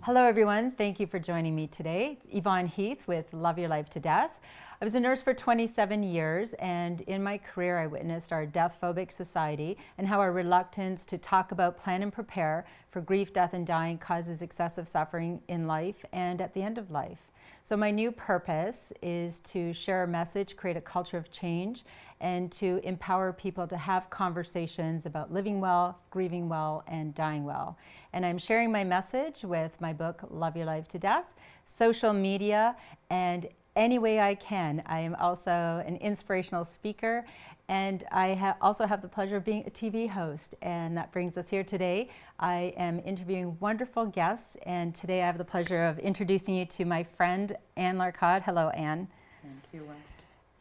Hello everyone, thank you for joining me today. Yvonne Heath with Love Your Life to Death. I was a nurse for 27 years, and in my career I witnessed our death-phobic society and how our reluctance to talk about, plan and prepare for grief, death and dying causes excessive suffering in life and at the end of life. So my new purpose is to share a message, create a culture of change, and to empower people to have conversations about living well, grieving well, and dying well. And I'm sharing my message with my book, Love Your Life to Death, social media, and any way I can. I am also an inspirational speaker, and I also have the pleasure of being a TV host, and that brings us here today. I am interviewing wonderful guests, and today I have the pleasure of introducing you to my friend, Anne Larcade. Hello, Anne. Thank you.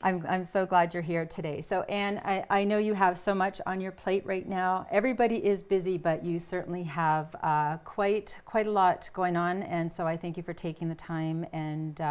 I'm so glad you're here today. So Anne, I know you have so much on your plate right now. Everybody is busy, but you certainly have quite a lot going on, and so I thank you for taking the time and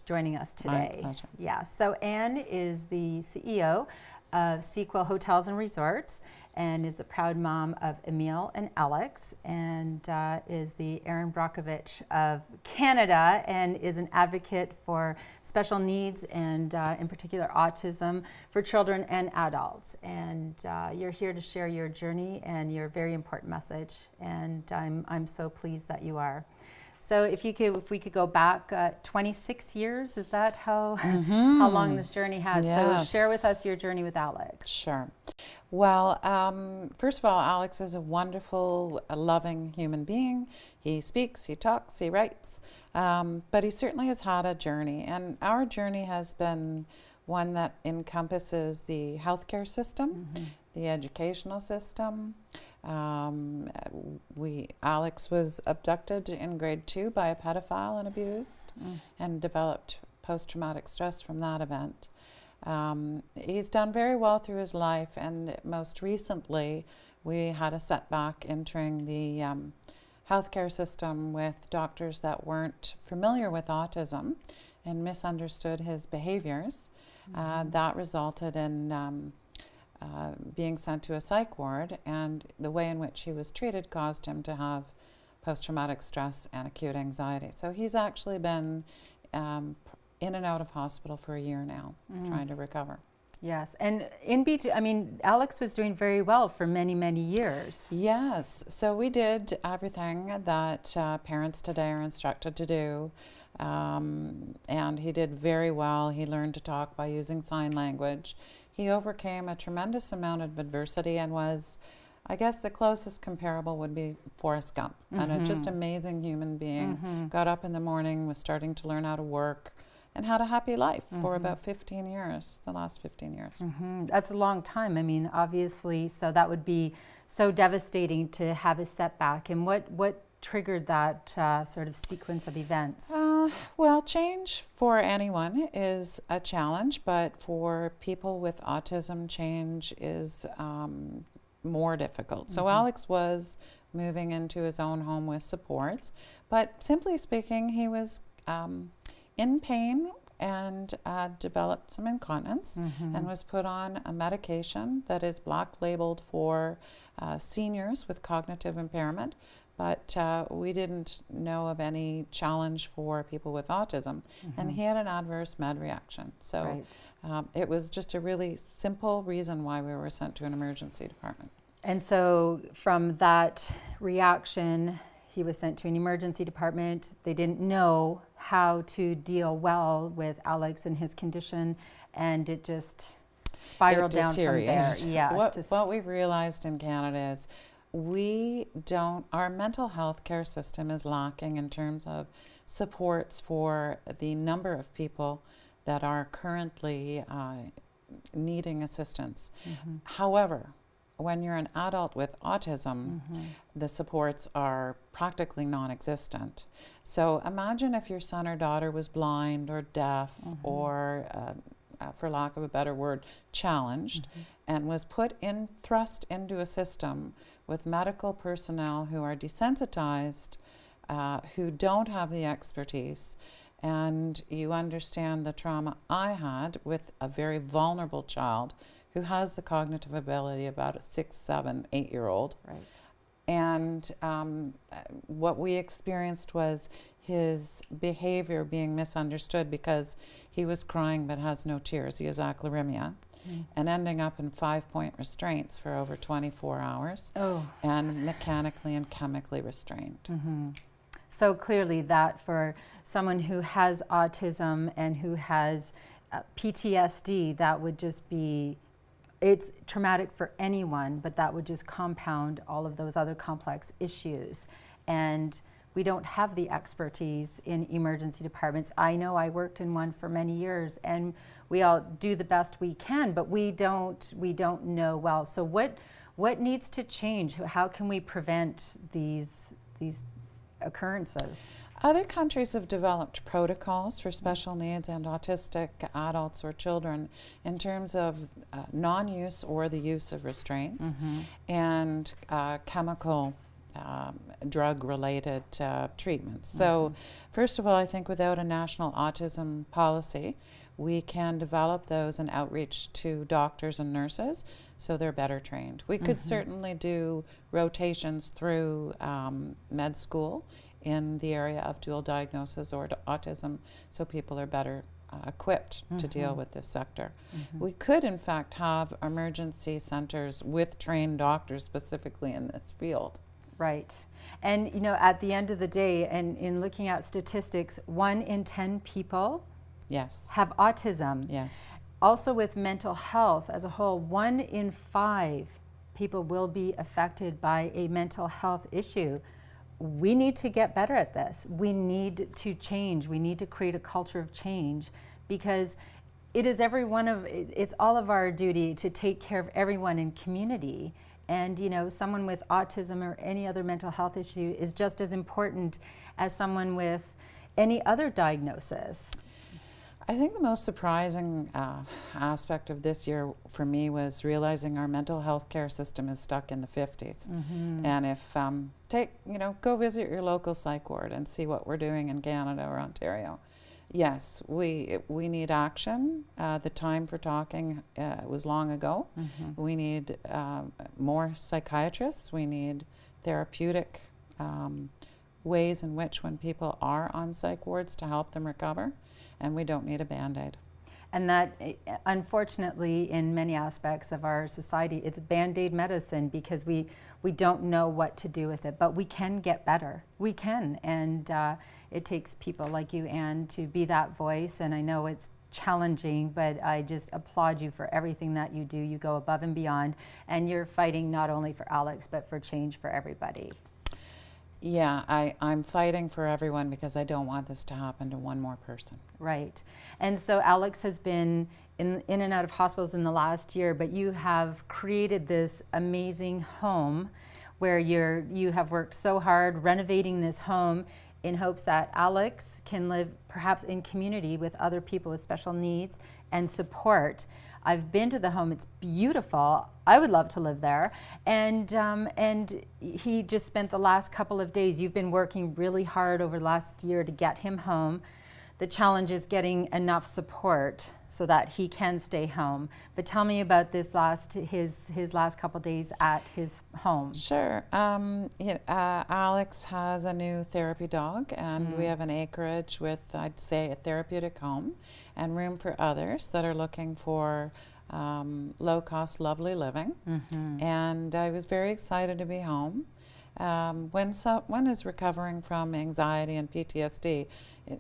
joining us today. My pleasure. Yeah, so Anne is the CEO of Sequel Hotels and Resorts, and is the proud mom of Emil and Alex, and is the Erin Brockovich of Canada, and is an advocate for special needs and in particular autism for children and adults. And you're here to share your journey and your very important message, and I'm so pleased that you are. So if we could go back 26 years, is that how long this journey has? Yes. So share with us your journey with Alex. Sure. Well, first of all, Alex is a wonderful, loving human being. He speaks, he talks, he writes, but he certainly has had a journey. And our journey has been one that encompasses the healthcare system, the educational system. Alex was abducted in grade 2 by a pedophile and abused, and developed post-traumatic stress from that event. He's done very well through his life, and most recently we had a setback entering the healthcare system with doctors that weren't familiar with autism and misunderstood his behaviors. That resulted in being sent to a psych ward, and the way in which he was treated caused him to have post-traumatic stress and acute anxiety. So he's actually been in and out of hospital for a year now, trying to recover. Yes, and in between, I mean, Alex was doing very well for many, many years. Yes, so we did everything that parents today are instructed to do, and he did very well. He learned to talk by using sign language. He overcame a tremendous amount of adversity and was, I guess the closest comparable would be Forrest Gump, and a just amazing human being. Got up in the morning, was starting to learn how to work, and had a happy life for about 15 years, the last 15 years. That's a long time. I mean, obviously, so that would be so devastating to have a setback. And what triggered that sort of sequence of events? Well, change for anyone is a challenge, but for people with autism, change is more difficult. So Alex was moving into his own home with supports, but simply speaking, he was in pain and developed some incontinence and was put on a medication that is black labeled for seniors with cognitive impairment. But we didn't know of any challenge for people with autism, and he had an adverse med reaction. So it was just a really simple reason why we were sent to an emergency department. And so from that reaction, he was sent to an emergency department. They didn't know how to deal well with Alex and his condition, and it just spiraled down from there. Yes. What we've realized in Canada is our mental health care system is lacking in terms of supports for the number of people that are currently needing assistance. However, when you're an adult with autism, the supports are practically non-existent. So imagine if your son or daughter was blind or deaf or for lack of a better word, challenged, and was thrust into a system with medical personnel who are desensitized, who don't have the expertise, and you understand the trauma I had with a very vulnerable child who has the cognitive ability about a 6, 7, 8-year-old. Right. And what we experienced was his behavior being misunderstood because he was crying but has no tears. He has achlorhymia. And ending up in 5-point restraints for over 24 hours and mechanically and chemically restrained. So clearly that for someone who has autism and who has PTSD, that would just be, it's traumatic for anyone, but that would just compound all of those other complex issues. And we don't have the expertise in emergency departments. I know I worked in one for many years, and we all do the best we can, but we don't know well. So what needs to change? How can we prevent these occurrences? Other countries have developed protocols for special needs and autistic adults or children in terms of non-use or the use of restraints and chemical drug-related treatments. So first of all, I think without a national autism policy, we can develop those and outreach to doctors and nurses so they're better trained. We could certainly do rotations through med school in the area of dual diagnosis or autism so people are better equipped to deal with this sector. We could in fact have emergency centers with trained doctors specifically in this field. Right. And you know, at the end of the day, and in looking at statistics, 1 in 10 people have autism. Yes. Also with mental health as a whole, 1 in 5 people will be affected by a mental health issue. We need to get better at this. We need to change. We need to create a culture of change, because it is it's all of our duty to take care of everyone in community. And you know, someone with autism or any other mental health issue is just as important as someone with any other diagnosis. I think the most surprising aspect of this year for me was realizing our mental health care system is stuck in the 50s. And if go visit your local psych ward and see what we're doing in Canada or Ontario. Yes, we need action. The time for talking was long ago. We need more psychiatrists. We need therapeutic ways in which when people are on psych wards to help them recover, and we don't need a Band-Aid. And that, unfortunately, in many aspects of our society, it's Band-Aid medicine because we don't know what to do with it. But we can get better. We can. And it takes people like you, Anne, to be that voice. And I know it's challenging, but I just applaud you for everything that you do. You go above and beyond. And you're fighting not only for Alex, but for change for everybody. Yeah, I'm fighting for everyone because I don't want this to happen to one more person. Right. And so Alex has been in and out of hospitals in the last year, but you have created this amazing home where you have worked so hard renovating this home in hopes that Alex can live perhaps in community with other people with special needs and support. I've been to the home. It's beautiful. I would love to live there. And he just spent the last couple of days, you've been working really hard over the last year to get him home. The challenge is getting enough support so that he can stay home. But tell me about his last couple days at his home. Sure. Alex has a new therapy dog, and we have an acreage with, I'd say, a therapeutic home and room for others that are looking for low-cost, lovely living. And I was very excited to be home. When someone is recovering from anxiety and PTSD,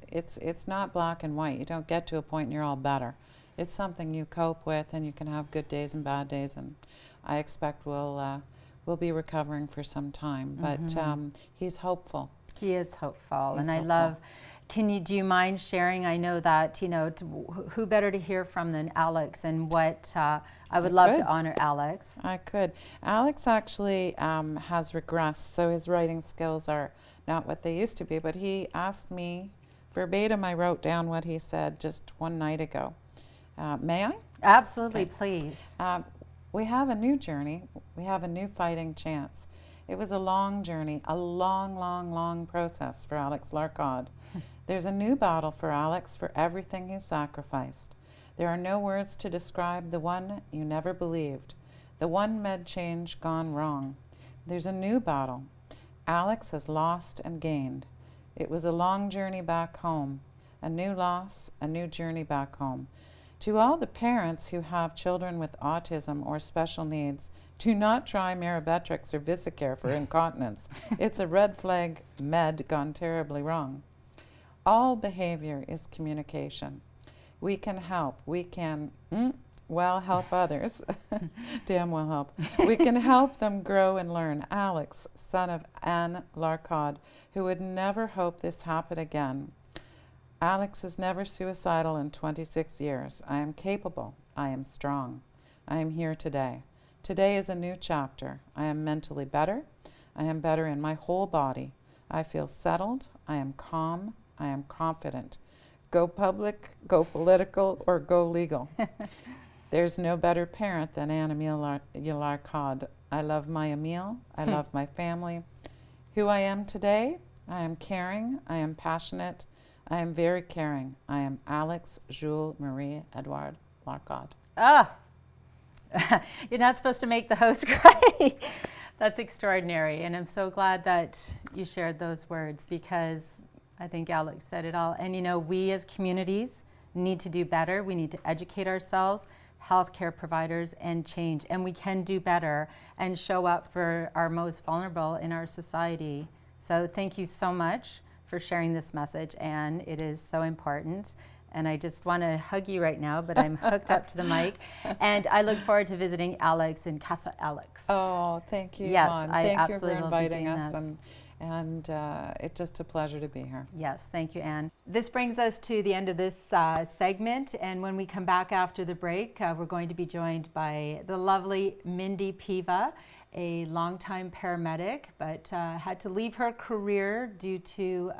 it's not black and white. You don't get to a point and you're all better. It's something you cope with, and you can have good days and bad days, and I expect we'll be recovering for some time. But he's hopeful. He is hopeful, He's and hopeful. I love. Do you mind sharing? I know that who better to hear from than Alex, and what I would love to honor Alex. I could. Alex actually has regressed, so his writing skills are not what they used to be. But he asked me verbatim. I wrote down what he said just one night ago. May I? Absolutely, Okay. please. We have a new journey. We have a new fighting chance. It was a long journey, a long, long, long process for Alex Larcade. There's a new battle for Alex for everything he sacrificed. There are no words to describe the one you never believed, the one med change gone wrong. There's a new battle. Alex has lost and gained. It was a long journey back home. A new loss, a new journey back home. To all the parents who have children with autism or special needs, do not try Mirabetrix or Visicare for incontinence. It's a red flag med gone terribly wrong. All behavior is communication. We can help. We can, help others. Damn well help. We can help them grow and learn. Alex, son of Anne Larcade, who would never hope this happen again. Alex is never suicidal in 26 years. I am capable. I am strong. I am here today. Today is a new chapter. I am mentally better. I am better in my whole body. I feel settled. I am calm. I am confident. Go public, go political, or go legal. There's no better parent than Anne Larcade. I love my Emile. I love my family. Who I am today? I am caring. I am passionate. I am very caring. I am Alex Jules Marie Edouard Larcade. You're not supposed to make the host cry. That's extraordinary. And I'm so glad that you shared those words, because I think Alex said it all. And you know, we as communities need to do better. We need to educate ourselves, healthcare providers, and change. And we can do better and show up for our most vulnerable in our society. So thank you so much for sharing this message, Anne. It is so important. And I just want to hug you right now, but I'm hooked up to the mic. And I look forward to visiting Alex in Casa Alex. Oh, thank you, Yes, Yvonne. I Thank absolutely you for will be inviting doing us. this. And it's just a pleasure to be here. Yes, thank you, Anne. This brings us to the end of this segment. And when we come back after the break, we're going to be joined by the lovely Mindy Piva, a longtime paramedic, but had to leave her career due to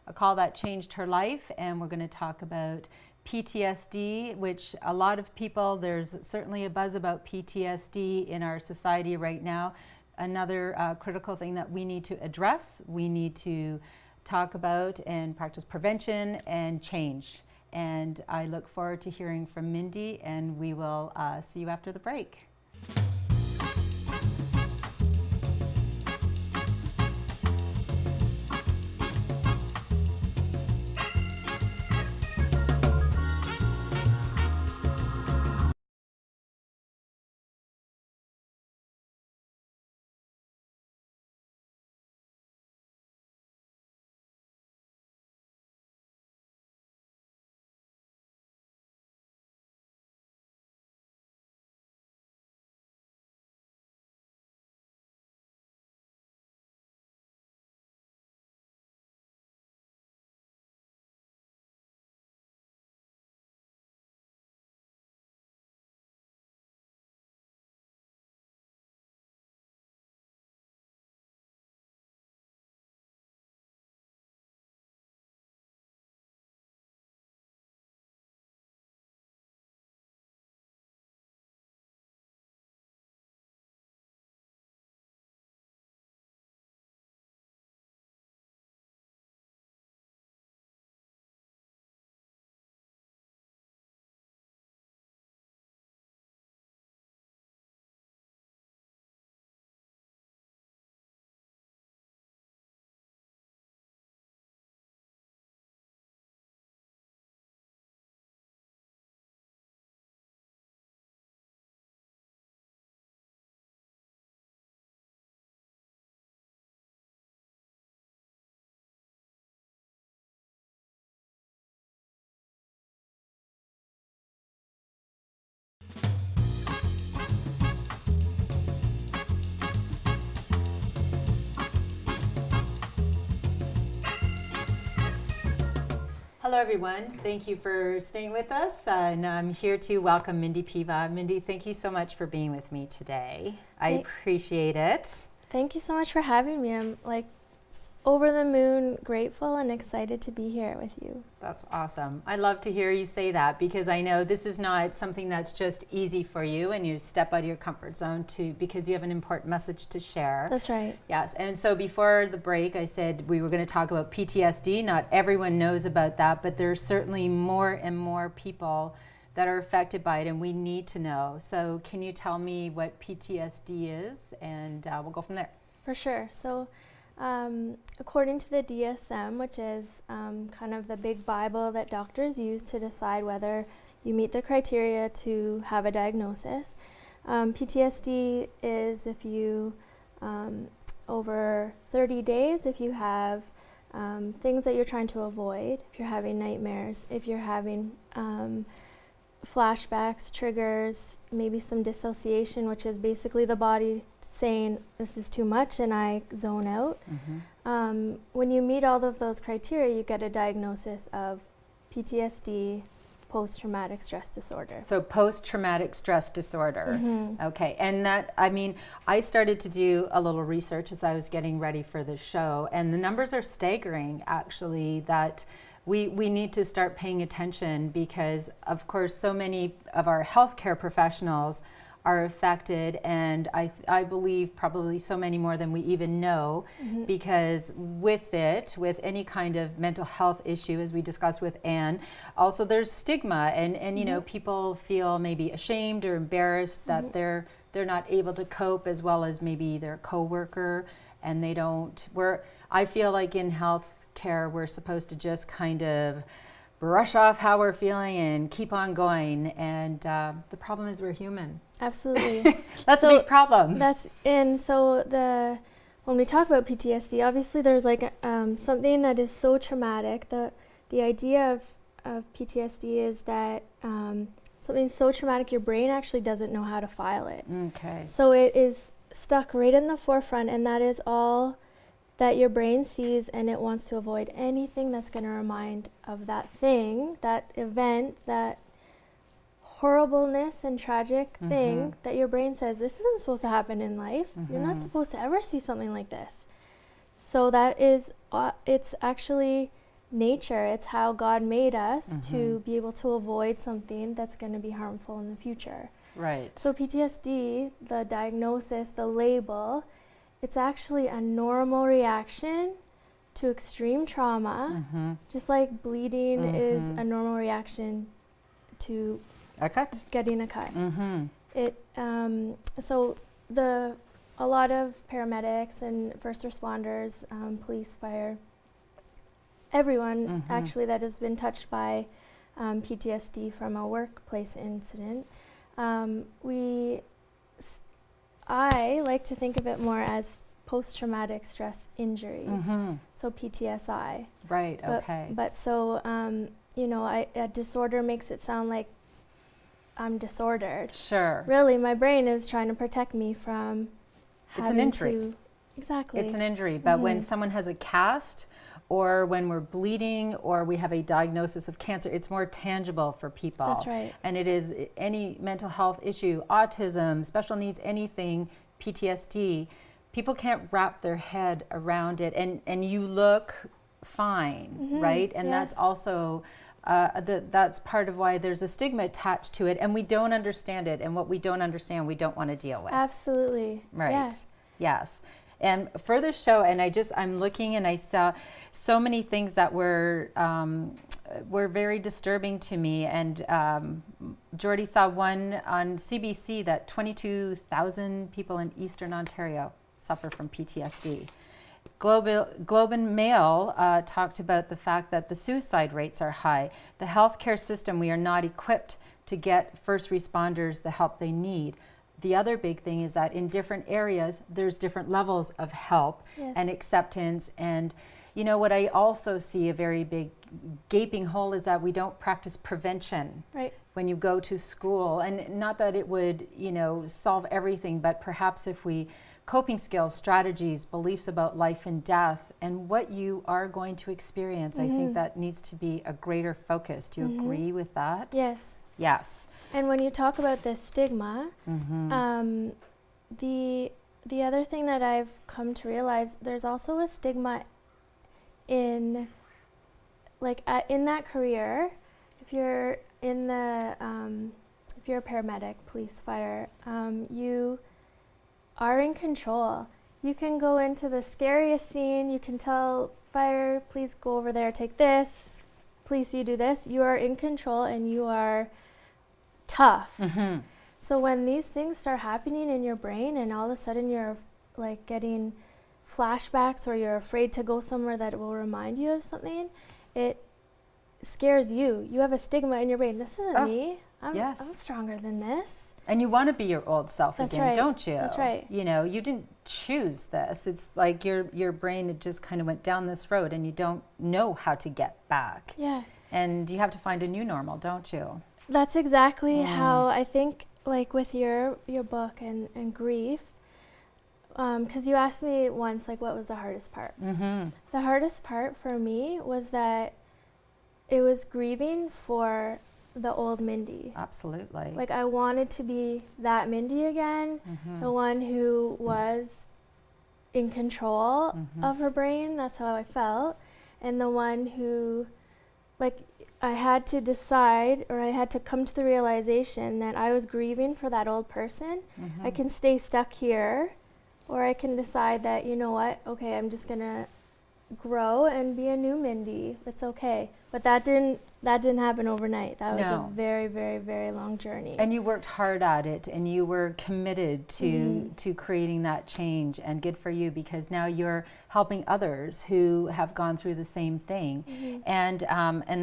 a call that changed her life. And we're going to talk about PTSD, which a lot of people, there's certainly a buzz about PTSD in our society right now. Another critical thing that we need to address, we need to talk about and practice prevention and change. And I look forward to hearing from Mindy, and we will see you after the break. Hello, everyone. Thank you for staying with us. And I'm here to welcome Mindy Piva. Mindy, thank you so much for being with me today. I appreciate it. Thank you so much for having me. I'm over the moon grateful and excited to be here with you. That's awesome. I love to hear you say that, because I know this is not something that's just easy for you, and you step out of your comfort zone because you have an important message to share. That's right. Yes, and so before the break, I said we were going to talk about PTSD. Not everyone knows about that, but there's certainly more and more people that are affected by it, and we need to know. So can you tell me what PTSD is, and we'll go from there. For sure. So according to the DSM, which is kind of the big Bible that doctors use to decide whether you meet the criteria to have a diagnosis, PTSD is if you, over 30 days, if you have things that you're trying to avoid, if you're having nightmares, if you're having flashbacks, triggers, maybe some dissociation, which is basically the body saying this is too much and I zone out. When you meet all of those criteria, you get a diagnosis of PTSD, post-traumatic stress disorder. So post-traumatic stress disorder. Okay, and that, I mean, I started to do a little research as I was getting ready for the show, and the numbers are staggering, actually, that we need to start paying attention because, of course, so many of our healthcare professionals are affected, and I believe probably so many more than we even know, because with any kind of mental health issue, as we discussed with Anne, also there's stigma, and you know, people feel maybe ashamed or embarrassed that they're not able to cope as well as maybe their coworker, and they don't. I feel like in healthcare we're supposed to just kind of brush off how we're feeling and keep on going, and the problem is we're human. Absolutely. That's a big problem. When we talk about PTSD, obviously there's like something that is so traumatic. The idea of PTSD is that something so traumatic your brain actually doesn't know how to file it. Okay. So it is stuck right in the forefront, and that is all that your brain sees, and it wants to avoid anything that's going to remind of that thing, that event, that horribleness and tragic thing that your brain says, this isn't supposed to happen in life. You're not supposed to ever see something like this. So that is, it's actually nature. It's how God made us to be able to avoid something that's going to be harmful in the future. Right. So PTSD, the diagnosis, the label, it's actually a normal reaction to extreme trauma, just like bleeding is a normal reaction to a cut. Getting a cut. So a lot of paramedics and first responders, police, fire, everyone actually that has been touched by PTSD from a workplace incident, I like to think of it more as post-traumatic stress injury, so PTSI. Right, okay. But so, you know, a disorder makes it sound like I'm disordered. Sure. Really, my brain is trying to protect me from having an injury. to... Exactly. It's an injury, but when someone has a cast, or when we're bleeding, or we have a diagnosis of cancer, it's more tangible for people. That's right. And it is any mental health issue, autism, special needs, anything, PTSD, people can't wrap their head around it, and you look fine, right? And that's also, that's part of why there's a stigma attached to it, and we don't understand it, and what we don't understand, we don't want to deal with. Absolutely. Right. Yeah. Yes. And for this show, and I'm looking and I saw so many things that were very disturbing to me. And Jordy saw one on CBC that 22,000 people in Eastern Ontario suffer from PTSD. Globe and Mail talked about the fact that the suicide rates are high. The healthcare system, we are not equipped to get first responders the help they need. The other big thing is that in different areas, there's different levels of help and acceptance. And you know what I also see a very big gaping hole is that we don't practice prevention when you go to school. And not that it would, you know, solve everything, but perhaps if we coping skills, strategies, beliefs about life and death, and what you are going to experience, I think that needs to be a greater focus. Do you agree with that? Yes. Yes. And when you talk about this stigma, the other thing that I've come to realize, there's also a stigma in, like, in that career. If you're in the, if you're a paramedic, police, fire, you are in control. You can go into the scariest scene. You can tell fire, please go over there, take this. Police, you do this. You are in control, and you are tough. Mm-hmm. So when these things start happening in your brain and all of a sudden you're like getting flashbacks, or you're afraid to go somewhere that will remind you of something, it scares you. You have a stigma in your brain. This isn't me. I'm stronger than this. And you want to be your old self That's again, right. don't you? That's right. You know, you didn't choose this. It's like your brain, it just kind of went down this road and you don't know how to get back. Yeah. And you have to find a new normal, don't you? That's exactly how I think, like with your book and grief, because you asked me once, like, what was the hardest part? Mm-hmm. The hardest part for me was that it was grieving for the old Mindy. Absolutely. Like, I wanted to be that Mindy again, the one who was in control of her brain. That's how I felt. And the one who, like, I had to decide, or I had to come to the realization that I was grieving for that old person. I can stay stuck here, or I can decide that, you know what, okay, I'm just gonna grow and be a new Mindy. It's okay. But that didn't happen overnight. That was a very, very, very long journey. And you worked hard at it, and you were committed to creating that change, and good for you, because now you're helping others who have gone through the same thing. And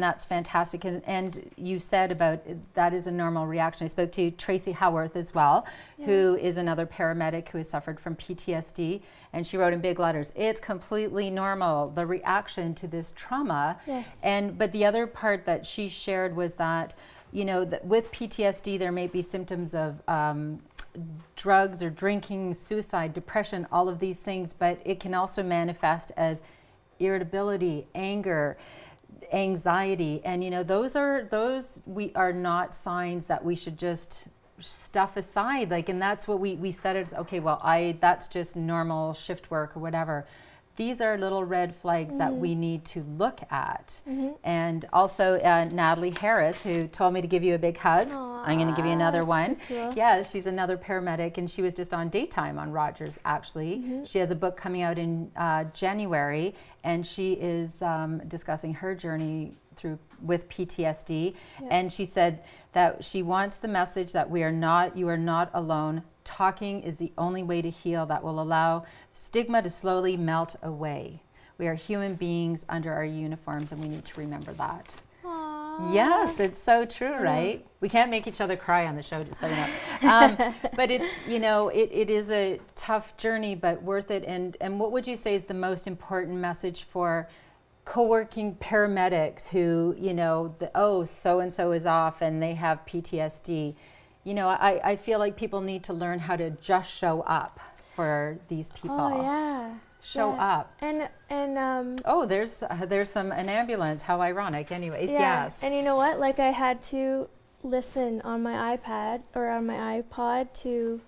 that's fantastic. And you said about that is a normal reaction. I spoke to Tracy Howarth as well, who is another paramedic who has suffered from PTSD, and she wrote in big letters, it's completely normal, the reaction to this trauma. But the other part that she shared was that, you know, that with PTSD there may be symptoms of drugs or drinking, suicide, depression, all of these things, but it can also manifest as irritability, anger, anxiety, and you know, those we are not signs that we should just stuff aside, like, and that's what we said, it's okay, well, that's just normal shift work or whatever. These are little red flags that we need to look at. And also Natalie Harris, who told me to give you a big hug. I'm going to give you another one. Cool. Yeah, she's another paramedic, and she was just on Daytime on Rogers, actually. She has a book coming out in January, and she is discussing her journey with PTSD. And she said that she wants the message that you are not alone. Talking is the only way to heal that will allow stigma to slowly melt away. We are human beings under our uniforms, and we need to remember that. Aww. Yes, it's so true, right? We can't make each other cry on the show, just so you know. But it's, you know, it is a tough journey, but worth it. And what would you say is the most important message for co-working paramedics who, you know, so-and-so is off and they have PTSD? You know, I feel like people need to learn how to just show up for these people. Oh, yeah. Show up. And there's an ambulance. How ironic. Anyways, yes. And you know what? Like, I had to listen on my iPad or on my iPod to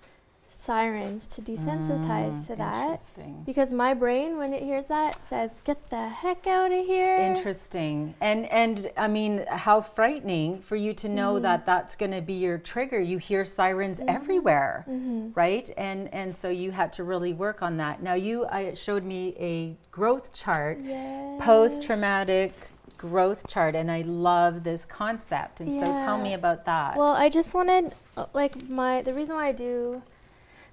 sirens to desensitize to that, because my brain, when it hears that, says, get the heck out of here. Interesting. And I mean, how frightening for you to know that that's going to be your trigger. You hear sirens everywhere, right? And so you had to really work on that. Now I showed me a growth chart, post-traumatic growth chart, and I love this concept. And so tell me about that. Well, I just wanted, like, the reason why I do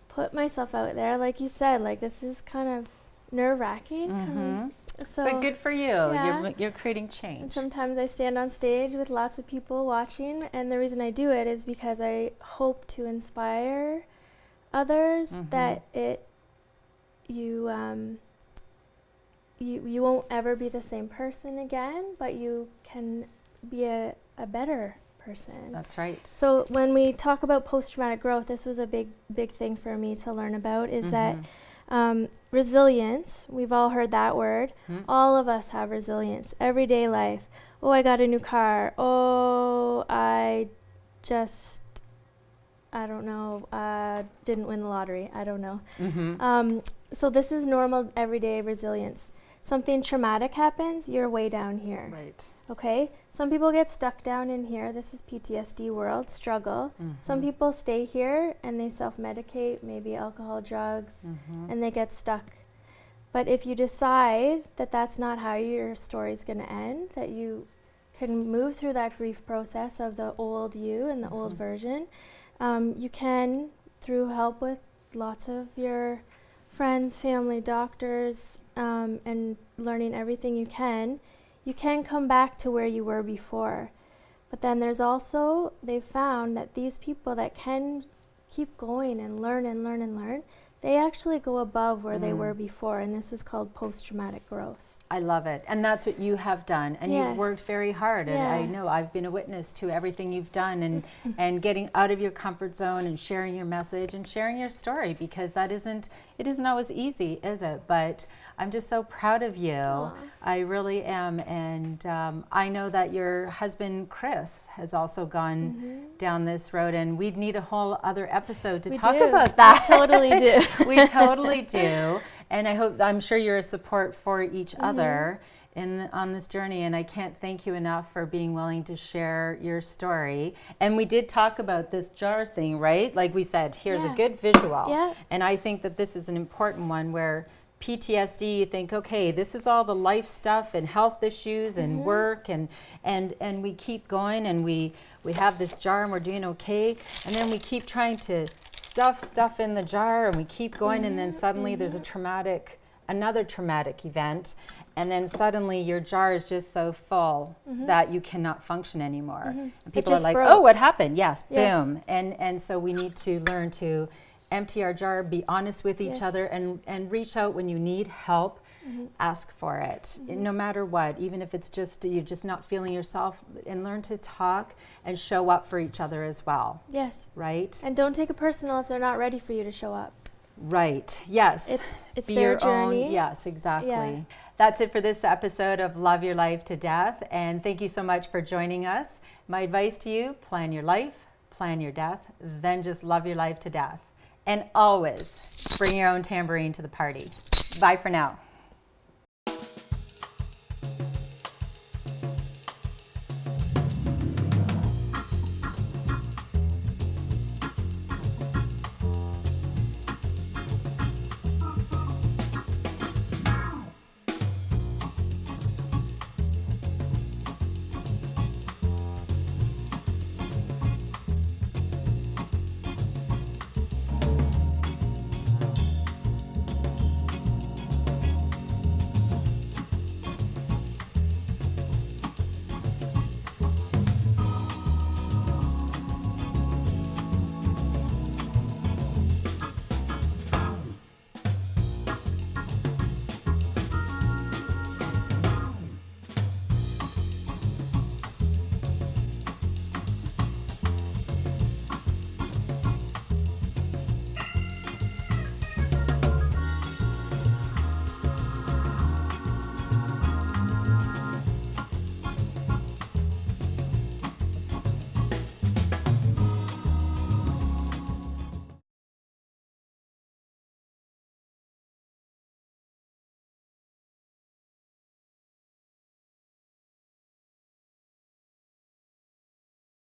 put myself out there, like you said, like, this is kind of nerve-wracking. So, but good for you. You're creating change. And sometimes I stand on stage with lots of people watching, and the reason I do it is because I hope to inspire others that you won't ever be the same person again, but you can be a better person. That's right. So when we talk about post-traumatic growth, this was a big thing for me to learn about, is that resilience, we've all heard that word. All of us have resilience. Everyday life. Oh, I got a new car. Oh, I don't know, didn't win the lottery. I don't know. So this is normal everyday resilience. Something traumatic happens, you're way down here. Right. Okay? Some people get stuck down in here. This is PTSD world, struggle. Some people stay here and they self-medicate, maybe alcohol, drugs, and they get stuck. But if you decide that that's not how your story's going to end, that you can move through that grief process of the old you and the old version. You can, through help with lots of your friends, family, doctors, and learning everything you can come back to where you were before. But then there's also, they've found that these people that can keep going and learn and learn and learn, they actually go above where they were before, and this is called post-traumatic growth. I love it. And that's what you have done. And you've worked very hard. And Yeah. I know I've been a witness to everything you've done, and getting out of your comfort zone and sharing your message and sharing your story, because it isn't always easy, is it? But I'm just so proud of you. Aww. I really am. And I know that your husband, Chris, has also gone down this road, and we'd need a whole other episode to talk about that. We totally do. We totally do. And I'm sure you're a support for each other on this journey. And I can't thank you enough for being willing to share your story. And we did talk about this jar thing, right? Like we said, here's a good visual. Yeah. And I think that this is an important one, where PTSD, you think, okay, this is all the life stuff and health issues and work, and we keep going, and we have this jar and we're doing okay. And then we keep trying to stuff in the jar, and we keep going, and then suddenly there's another traumatic event, and then suddenly your jar is just so full that you cannot function anymore. And people are like, broke. oh, what happened? Yes, Yes. boom. And so we need to learn to empty our jar, be honest with each other, and reach out when you need help. Ask for it, no matter what, even if it's just you're just not feeling yourself, and learn to talk and show up for each other as well. Yes. Right? And don't take it personal if they're not ready for you to show up. Right. Yes. It's Be their your journey. own. Yes, exactly. Yeah. That's it for this episode of Love Your Life to Death. And thank you so much for joining us. My advice to you, plan your life, plan your death, then just love your life to death. And always bring your own tambourine to the party. Bye for now.